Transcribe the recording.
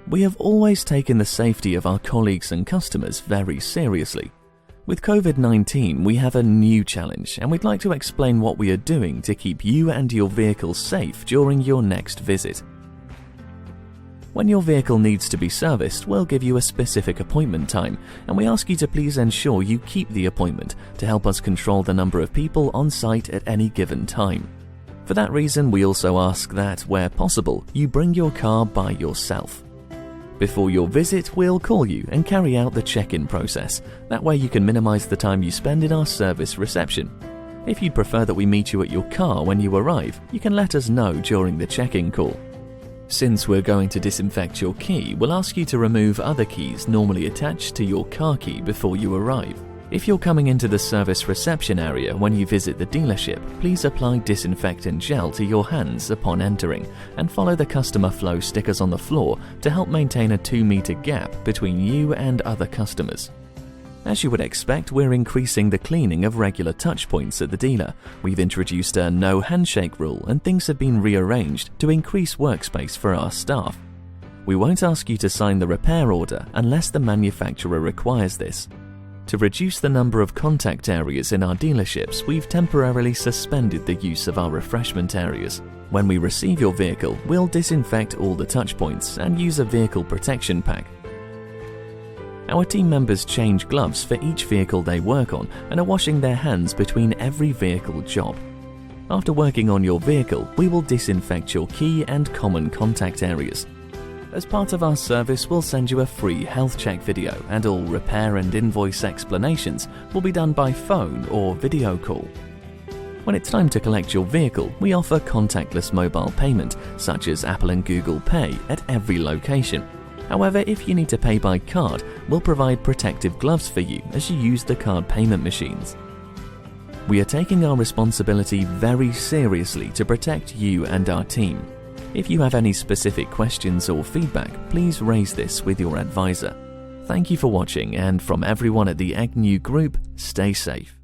We have always taken the safety of our colleagues and customers very seriously. With COVID-19, we have a new challenge, and we'd like to explain what we are doing to keep you and your vehicle safe during your next visit. When your vehicle needs to be serviced, we'll give you a specific appointment time, and we ask you to please ensure you keep the appointment to help us control the number of people on site at any given time. For that reason, we also ask that, where possible, you bring your car by yourself. Before your visit, we'll call you and carry out the check-in process. That way you can minimize the time you spend in our service reception. If you'd prefer that we meet you at your car when you arrive, you can let us know during the check-in call. Since we're going to disinfect your key, we'll ask you to remove other keys normally attached to your car key before you arrive. If you're coming into the service reception area when you visit the dealership, please apply disinfectant gel to your hands upon entering and follow the customer flow stickers on the floor to help maintain a 2-meter gap between you and other customers. As you would expect, we're increasing the cleaning of regular touch points at the dealer. We've introduced a no handshake rule, and things have been rearranged to increase workspace for our staff. We won't ask you to sign the repair order unless the manufacturer requires this. To reduce the number of contact areas in our dealerships, we've temporarily suspended the use of our refreshment areas. When we receive your vehicle, we'll disinfect all the touch points and use a vehicle protection pack. Our team members change gloves for each vehicle they work on and are washing their hands between every vehicle job. After working on your vehicle, we will disinfect your key and common contact areas. As part of our service, we'll send you a free health check video, and all repair and invoice explanations will be done by phone or video call. When it's time to collect your vehicle, we offer contactless mobile payment, such as Apple and Google Pay, at every location. However, if you need to pay by card, we'll provide protective gloves for you as you use the card payment machines. We are taking our responsibility very seriously to protect you and our team. If you have any specific questions or feedback, please raise this with your advisor. Thank you for watching, and from everyone at the Agnew Group, stay safe.